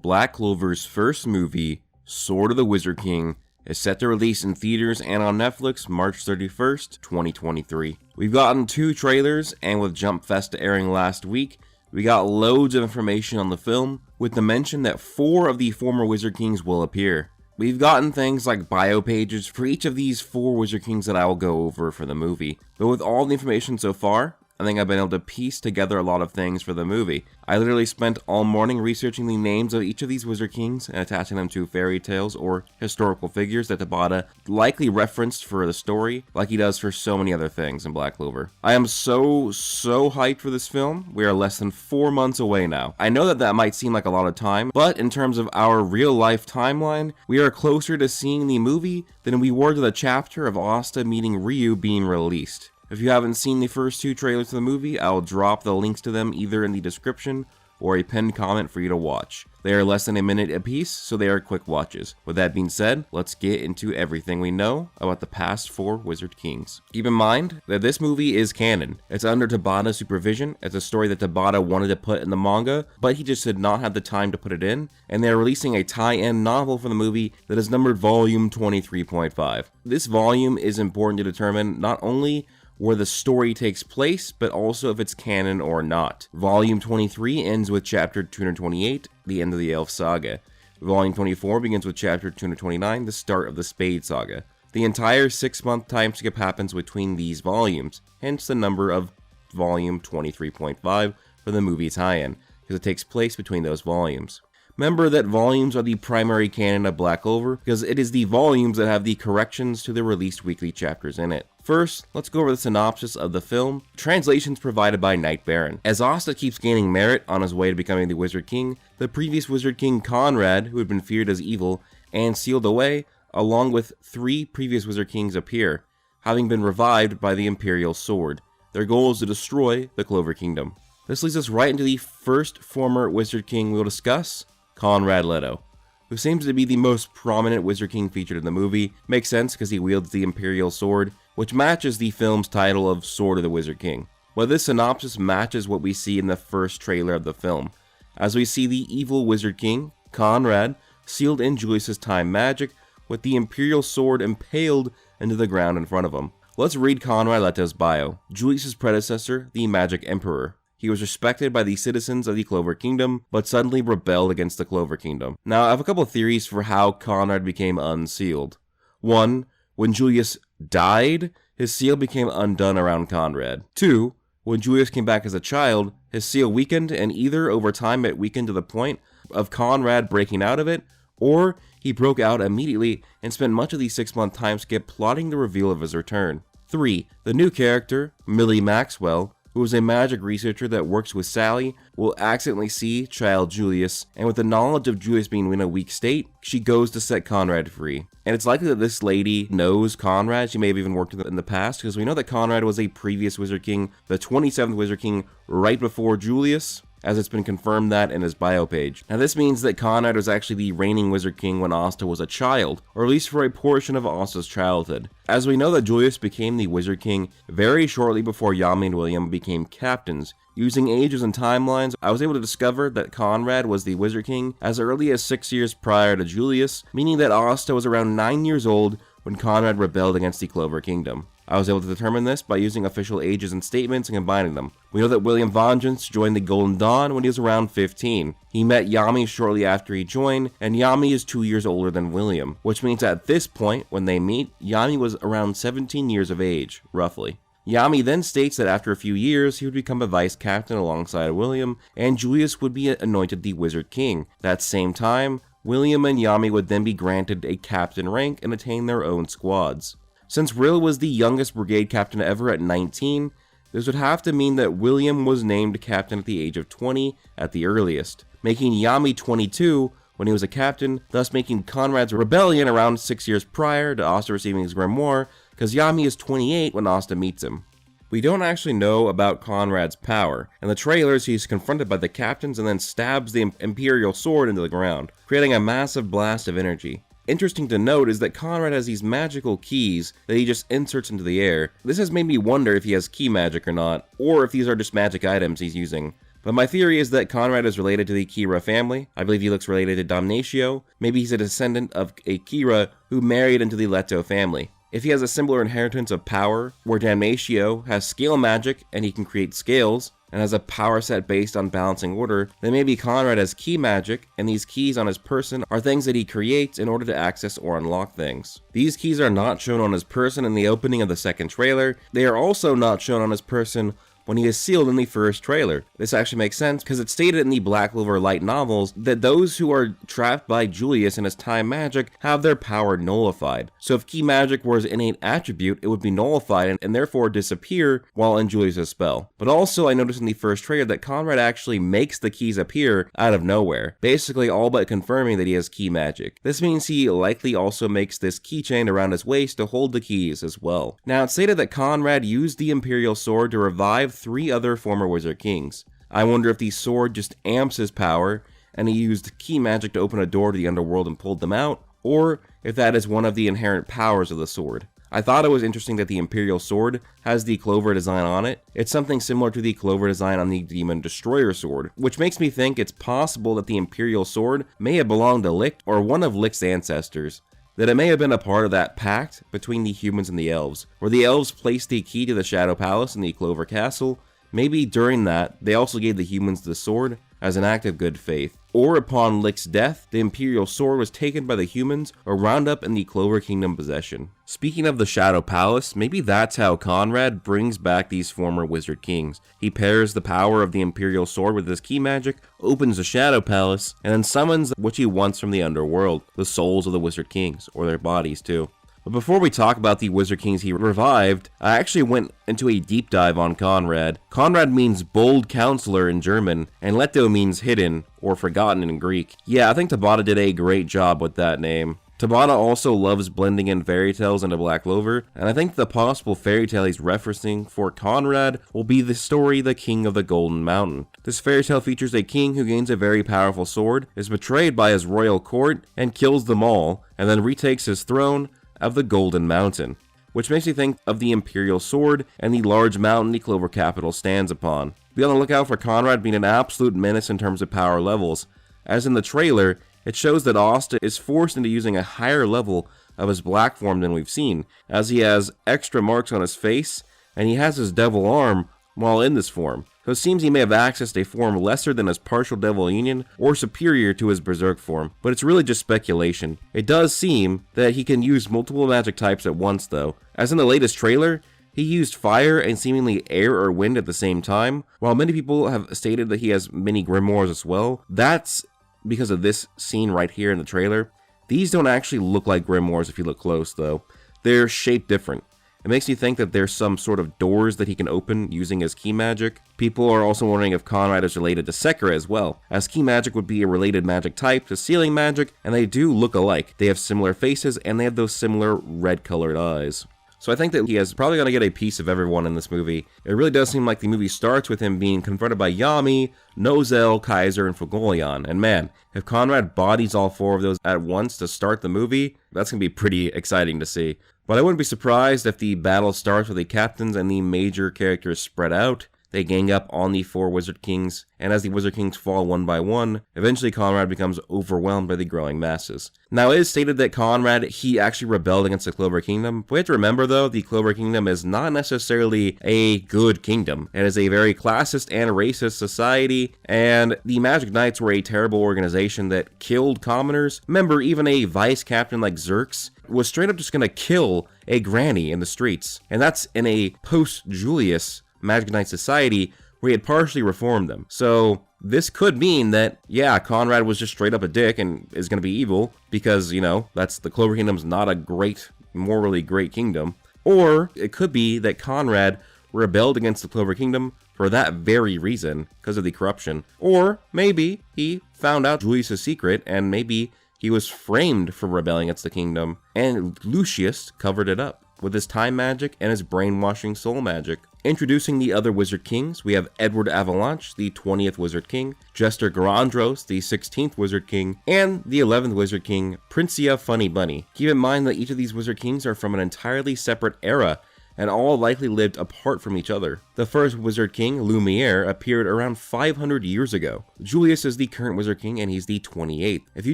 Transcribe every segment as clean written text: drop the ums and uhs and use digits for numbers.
Black Clover's first movie, Sword of the Wizard King, is set to release in theaters and on Netflix March 31st, 2023. We've gotten 2 trailers, and with Jump Festa airing last week, we got loads of information on the film, with the mention that 4 of the former Wizard Kings will appear. We've gotten things like bio pages for each of these 4 Wizard Kings that I will go over for the movie. But with all the information so far, I think I've been able to piece together a lot of things for the movie. I literally spent all morning researching the names of each of these Wizard Kings and attaching them to fairy tales or historical figures that Tabata likely referenced for the story, like he does for so many other things in Black Clover. I am so hyped for this film. We are less than 4 months away now. I know that might seem like a lot of time, but in terms of our real life timeline, we are closer to seeing the movie than we were to the chapter of Asta meeting Ryu being released. If you haven't seen the first 2 trailers of the movie, I'll drop the links to them either in the description or a pinned comment for you to watch. They are less than a minute apiece, so they are quick watches. With that being said, let's get into everything we know about the past 4 Wizard Kings. Keep in mind that this movie is canon. It's under Tabata's supervision. It's a story that Tabata wanted to put in the manga, but he just did not have the time to put it in, and they're releasing a tie-in novel for the movie that is numbered Volume 23.5. This volume is important to determine not only where the story takes place, but also if it's canon or not. Volume 23 ends with chapter 228, the end of the Elf Saga. Volume 24 begins with chapter 229, the start of the Spade Saga. The entire 6-month time skip happens between these volumes, hence the number of volume 23.5 for the movie tie-in, because it takes place between those volumes. Remember that volumes are the primary canon of Black Clover, because it is the volumes that have the corrections to the released weekly chapters in it. First, let's go over the synopsis of the film. Translations provided by Knight Baron. As Asta keeps gaining merit on his way to becoming the Wizard King, the previous Wizard King Konrad, who had been feared as evil and sealed away, along with 3 previous Wizard Kings appear, having been revived by the Imperial Sword. Their goal is to destroy the Clover Kingdom. This leads us right into the first former Wizard King we'll discuss, Konrad Leto, who seems to be the most prominent Wizard King featured in the movie. Makes sense because he wields the Imperial Sword, which matches the film's title of Sword of the Wizard King. But this synopsis matches what we see in the first trailer of the film, as we see the evil Wizard King, Konrad, sealed in Julius's time magic, with the Imperial Sword impaled into the ground in front of him. Let's read Konrad Leto's bio. Julius's predecessor, the Magic Emperor. He was respected by the citizens of the Clover Kingdom, but suddenly rebelled against the Clover Kingdom. Now, I have a couple of theories for how Konrad became unsealed. 1. When Julius died, his seal became undone around Konrad. 2. When Julius came back as a child, his seal weakened, and either over time it weakened to the point of Konrad breaking out of it, or he broke out immediately and spent much of the 6-month time skip plotting the reveal of his return. 3. The new character, Millie Maxwell, who is a magic researcher that works with Sally, will accidentally see child Julius, and with the knowledge of Julius being in a weak state, she goes to set Konrad free. And it's likely that this lady knows Konrad. She may have even worked with him in the past, because we know that Konrad was a previous Wizard King, the 27th Wizard King, right before Julius, as it's been confirmed that in his bio page. Now this means that Konrad was actually the reigning Wizard King when Asta was a child, or at least for a portion of Asta's childhood. As we know that Julius became the Wizard King very shortly before Yami and William became captains. Using ages and timelines, I was able to discover that Konrad was the Wizard King as early as 6 years prior to Julius, meaning that Asta was around 9 years old when Konrad rebelled against the Clover Kingdom. I was able to determine this by using official ages and statements and combining them. We know that William Vengeance joined the Golden Dawn when he was around 15. He met Yami shortly after he joined, and Yami is 2 years older than William, which means at this point, when they meet, Yami was around 17 years of age, roughly. Yami then states that after a few years, he would become a vice captain alongside William, and Julius would be anointed the Wizard King. That same time, William and Yami would then be granted a captain rank and attain their own squads. Since Rill was the youngest brigade captain ever at 19, this would have to mean that William was named captain at the age of 20 at the earliest, making Yami 22 when he was a captain, thus making Konrad's rebellion around 6 years prior to Asta receiving his grimoire, because Yami is 28 when Asta meets him. We don't actually know about Konrad's power. In the trailers, he's confronted by the captains and then stabs the Imperial Sword into the ground, creating a massive blast of energy. Interesting to note is that Konrad has these magical keys that he just inserts into the air. This has made me wonder if he has key magic or not, or if these are just magic items he's using. But my theory is that Konrad is related to the Kira family. I believe he looks related to Damnatio. Maybe he's a descendant of a Kira who married into the Leto family. If he has a similar inheritance of power, where Damnatio has scale magic and he can create scales, and has a power set based on balancing order, then maybe Konrad has key magic, and these keys on his person are things that he creates in order to access or unlock things. These keys are not shown on his person in the opening of the second trailer. They are also not shown on his person when he is sealed in the first trailer. This actually makes sense because it's stated in the Black Clover light novels that those who are trapped by Julius and his time magic have their power nullified. So if key magic were his innate attribute, it would be nullified and therefore disappear while in Julius' spell. But also I noticed in the first trailer that Konrad actually makes the keys appear out of nowhere, basically all but confirming that he has key magic. This means he likely also makes this keychain around his waist to hold the keys as well. Now it's stated that Konrad used the Imperial Sword to revive 3 other former Wizard Kings. I wonder if the sword just amps his power and he used key magic to open a door to the underworld and pulled them out, or if that is one of the inherent powers of the sword. I thought it was interesting that the Imperial Sword has the Clover design on it. It's something similar to the Clover design on the Demon Destroyer Sword, which makes me think it's possible that the Imperial Sword may have belonged to Licht or one of Licht's ancestors. That it may have been a part of that pact between the humans and the elves, where the elves placed the key to the Shadow Palace in the Clover Castle. Maybe during that, they also gave the humans the sword as an act of good faith. Or upon Licht's death, the Imperial Sword was taken by the humans or wound up in the Clover Kingdom possession. Speaking of the Shadow Palace, maybe that's how Konrad brings back these former Wizard Kings. He pairs the power of the Imperial Sword with his key magic, opens the Shadow Palace, and then summons what he wants from the underworld, the souls of the Wizard Kings, or their bodies too. But before we talk about the Wizard Kings he revived, I actually went into a deep dive on Konrad. Konrad means bold counselor in German, and Leto means hidden or forgotten in Greek. Yeah, I think Tabata did a great job with that name. Tabata also loves blending in fairy tales into Black Clover, and I think the possible fairy tale he's referencing for Konrad will be the story The King of the Golden Mountain. This fairy tale features a king who gains a very powerful sword, is betrayed by his royal court, and kills them all, and then retakes his throne of the Golden Mountain, which makes me think of the Imperial Sword and the large mountain the Clover capital stands upon. Be on the lookout for Konrad being an absolute menace in terms of power levels. As in the trailer, it shows that Asta is forced into using a higher level of his black form than we've seen, as he has extra marks on his face, and he has his devil arm while in this form. So it seems he may have accessed a form lesser than his partial devil union or superior to his berserk form, but it's really just speculation. It does seem that he can use multiple magic types at once though. As in the latest trailer, he used fire and seemingly air or wind at the same time. While many people have stated that he has many grimoires as well, that's because of this scene right here in the trailer. These don't actually look like grimoires if you look close though. They're shaped different. It makes me think that there's some sort of doors that he can open using his key magic. People are also wondering if Konrad is related to Sekira as well, as key magic would be a related magic type to sealing magic, and they do look alike. They have similar faces, and they have those similar red-colored eyes. So I think that he is probably going to get a piece of everyone in this movie. It really does seem like the movie starts with him being confronted by Yami, Nozel, Kaiser, and Fugolion. And man, if Konrad bodies all 4 of those at once to start the movie, that's going to be pretty exciting to see. But I wouldn't be surprised if the battle starts with the captains and the major characters spread out. They gang up on the 4 Wizard Kings, and as the Wizard Kings fall one by one, eventually Konrad becomes overwhelmed by the growing masses. Now it is stated that Konrad, he actually rebelled against the Clover Kingdom. We have to remember though, the Clover Kingdom is not necessarily a good kingdom. It is a very classist and racist society, and the Magic Knights were a terrible organization that killed commoners. Remember, even a vice captain like Xerxes was straight up just gonna kill a granny in the streets, and that's in a post-Julius Magic Knight society where he had partially reformed them. So this could mean that, yeah, Konrad was just straight up a dick and is going to be evil because, you know, that's the Clover Kingdom's not a great, morally great kingdom. Or it could be that Konrad rebelled against the Clover Kingdom for that very reason, because of the corruption. Or maybe he found out Julius' secret and maybe he was framed for rebelling against the kingdom and Lucius covered it up with his time magic and his brainwashing soul magic. Introducing the other Wizard Kings, we have Edward Avalache, the 20th Wizard King, Jester Garandros, the 16th Wizard King, and the 11th Wizard King, Princia Funny Bunny. Keep in mind that each of these Wizard Kings are from an entirely separate era and all likely lived apart from each other. The first Wizard King, Lumiere, appeared around 500 years ago. Julius is the current Wizard King and he's the 28th. If you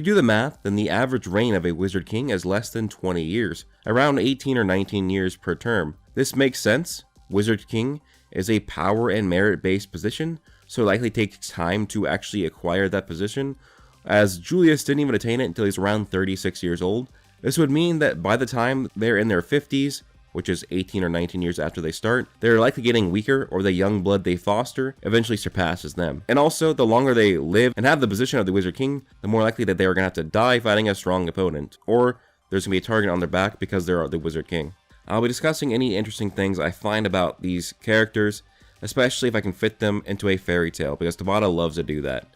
do the math, then the average reign of a Wizard King is less than 20 years, around 18 or 19 years per term. This makes sense. Wizard King is a power and merit-based position, so it likely takes time to actually acquire that position, as Julius didn't even attain it until he's around 36 years old. This would mean that by the time they're in their 50s, which is 18 or 19 years after they start, they're likely getting weaker, or the young blood they foster eventually surpasses them. And also, the longer they live and have the position of the Wizard King, the more likely that they are going to have to die fighting a strong opponent, or there's going to be a target on their back because they're the Wizard King. I'll be discussing any interesting things I find about these characters, especially if I can fit them into a fairy tale, because Tabata loves to do that.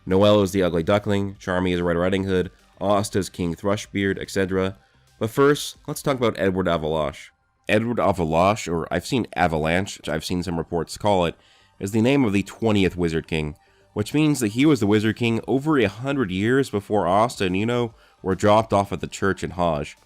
Noelle is the Ugly Duckling, Charmy is Red Riding Hood, Aust is King Thrushbeard, etc. But first, let's talk about Edward Avalache. Edward Avalache, or I've seen Avalache, which I've seen some reports call it, is the name of the 20th Wizard King, which means that he was the Wizard King over 100 years before Aust and Yuno were dropped off at the church in Hajj.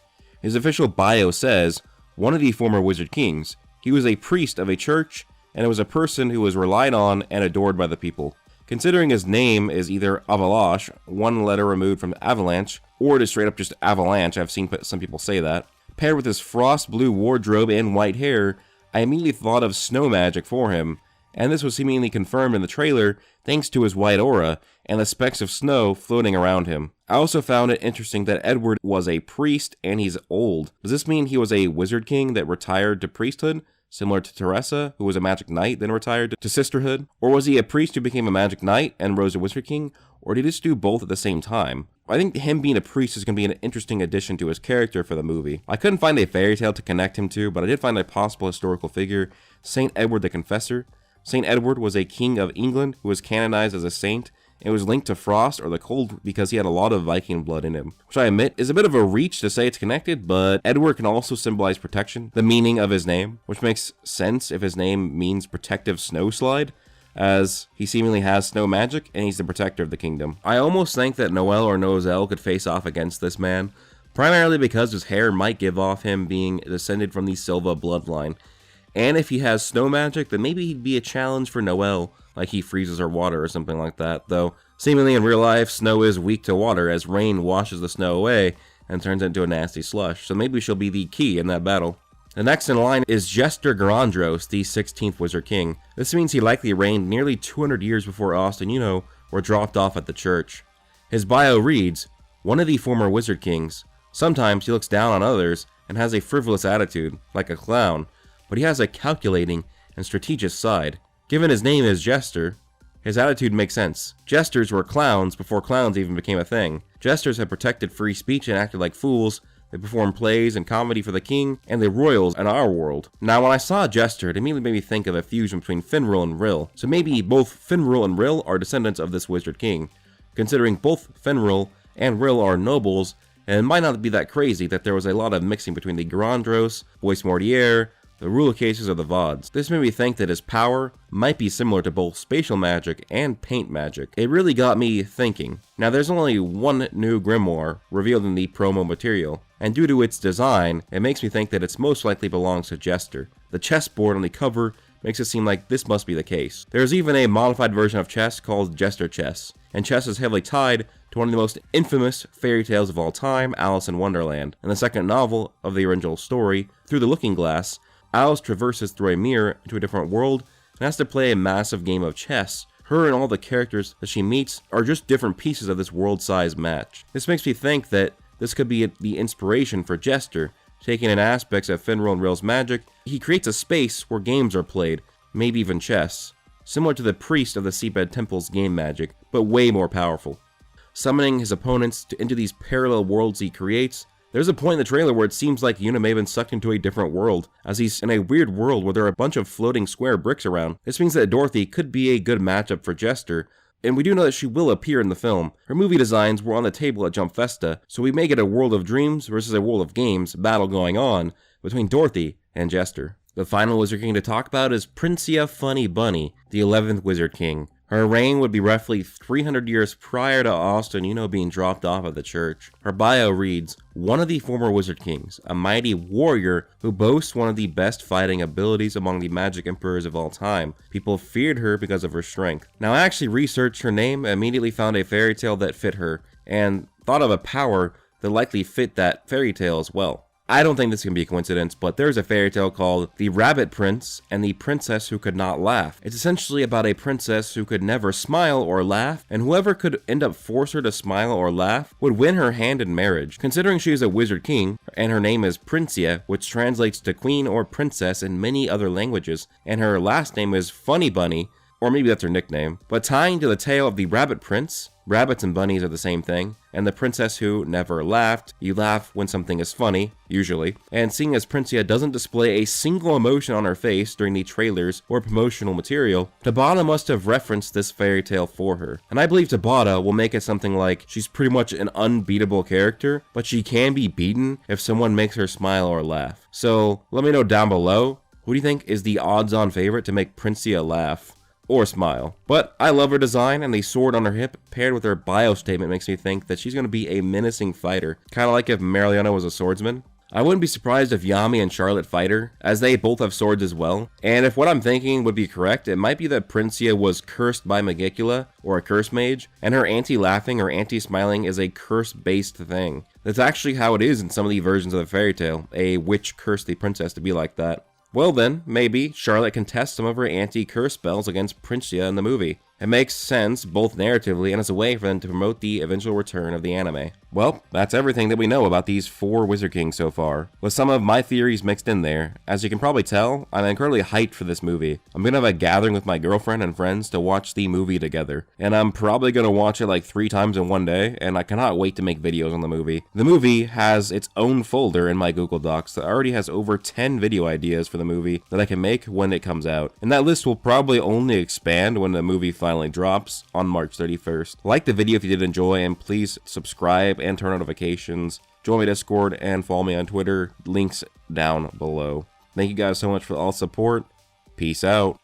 His official bio says, one of the former Wizard Kings, he was a priest of a church, and it was a person who was relied on and adored by the people. Considering his name is either Avalache, one letter removed from avalanche, or it is straight up just avalanche, I've seen some people say that, paired with his frost blue wardrobe and white hair, I immediately thought of snow magic for him, and this was seemingly confirmed in the trailer thanks to his white aura and the specks of snow floating around him. I also found it interesting that Edward was a priest and he's old. Does this mean he was a Wizard King that retired to priesthood, similar to Teresa, who was a Magic Knight then retired to sisterhood? Or was he a priest who became a Magic Knight and rose to Wizard King? Or did he just do both at the same time? I think him being a priest is going to be an interesting addition to his character for the movie. I couldn't find a fairy tale to connect him to, but I did find a possible historical figure, Saint Edward the Confessor. Saint Edward was a king of England who was canonized as a saint, and was linked to frost or the cold because he had a lot of Viking blood in him, which I admit is a bit of a reach to say it's connected, but Edward can also symbolize protection, the meaning of his name, which makes sense if his name means protective snowslide, as he seemingly has snow magic and he's the protector of the kingdom. I almost think that Noelle or Nozel could face off against this man, primarily because his hair might give off him being descended from the Silva bloodline, and if he has snow magic, then maybe he'd be a challenge for Noelle, like he freezes her water or something like that, though seemingly in real life, snow is weak to water as rain washes the snow away and turns it into a nasty slush, so maybe she'll be the key in that battle. The next in line is Jester Garandros, the 16th Wizard King. This means he likely reigned nearly 200 years before Aust and Yuno were dropped off at the church. His bio reads, one of the former Wizard Kings. Sometimes he looks down on others and has a frivolous attitude, like a clown, but he has a calculating and strategic side. Given his name is Jester, his attitude makes sense. Jesters were clowns before clowns even became a thing. Jesters had protected free speech and acted like fools. They performed plays and comedy for the king and the royals in our world. Now, when I saw Jester, it immediately made me think of a fusion between Finral and Rill. So maybe both Finral and Rill are descendants of this Wizard King. Considering both Finral and Rill are nobles, and it might not be that crazy that there was a lot of mixing between the Garandros, Bois Mortier, the ruler cases of the Vauds. This made me think that his power might be similar to both spatial magic and paint magic. It really got me thinking. Now, there's only one new grimoire revealed in the promo material, and due to its design, it makes me think that it most likely belongs to Jester. The chessboard on the cover makes it seem like this must be the case. There's even a modified version of chess called Jester Chess, and chess is heavily tied to one of the most infamous fairy tales of all time, Alice in Wonderland. In the second novel of the original story, Through the Looking Glass, Alice traverses through a mirror into a different world and has to play a massive game of chess. Her and all the characters that she meets are just different pieces of this world-sized match. This makes me think that this could be the inspiration for Jester, taking in aspects of Finral and Rill's magic. He creates a space where games are played, maybe even chess, similar to the priest of the Seabed Temple's game magic, but way more powerful. Summoning his opponents into these parallel worlds he creates. There's a point in the trailer where it seems like Yuno may have been sucked into a different world, as he's in a weird world where there are a bunch of floating square bricks around. This means that Dorothy could be a good matchup for Jester, and we do know that she will appear in the film. Her movie designs were on the table at Jump Festa, so we may get a World of Dreams versus a World of Games battle going on between Dorothy and Jester. The final Wizard King to talk about is Princia Funny Bunny, the 11th Wizard King. Her reign would be roughly 300 years prior to Austin, being dropped off of the church. Her bio reads, one of the former Wizard Kings, a mighty warrior who boasts one of the best fighting abilities among the magic emperors of all time. People feared her because of her strength. Now I actually researched her name, immediately found a fairy tale that fit her, and thought of a power that likely fit that fairy tale as well. I don't think this can be a coincidence, but there's a fairy tale called The Rabbit Prince and the Princess Who Could Not Laugh. It's essentially about a princess who could never smile or laugh, and whoever could end up force her to smile or laugh would win her hand in marriage. Considering she is a wizard king, and her name is Princia, which translates to queen or princess in many other languages, and her last name is Funny Bunny, or maybe that's her nickname. But tying to the tale of the Rabbit Prince, rabbits and bunnies are the same thing, and the princess who never laughed, you laugh when something is funny, usually, and seeing as Princia doesn't display a single emotion on her face during the trailers or promotional material, Tabata must have referenced this fairy tale for her. And I believe Tabata will make it something like she's pretty much an unbeatable character, but she can be beaten if someone makes her smile or laugh. So let me know down below, who do you think is the odds-on favorite to make Princia laugh or smile? But I love her design, and the sword on her hip paired with her bio statement makes me think that she's going to be a menacing fighter, kind of like if Mariana was a swordsman. I wouldn't be surprised if Yami and Charlotte fight her, as they both have swords as well. And if what I'm thinking would be correct, it might be that Princia was cursed by Magicula, or a curse mage, and her anti-laughing or anti-smiling is a curse-based thing. That's actually how it is in some of the versions of the fairy tale. A witch cursed the princess to be like that. Well then, maybe Charlotte can test some of her anti-curse spells against Princia in the movie. It makes sense, both narratively and as a way for them to promote the eventual return of the anime. Well, that's everything that we know about these 4 Wizard Kings so far, with some of my theories mixed in there. As you can probably tell, I'm incredibly hyped for this movie. I'm gonna have a gathering with my girlfriend and friends to watch the movie together, and I'm probably gonna watch it like 3 times in one day, and I cannot wait to make videos on the movie. The movie has its own folder in my Google Docs that already has over 10 video ideas for the movie that I can make when it comes out, and that list will probably only expand when the movie finally drops on March 31st. Like the video if you did enjoy, and please subscribe and turn on notifications. Join my Discord and follow me on Twitter. Links down below. Thank you guys so much for all support. Peace out.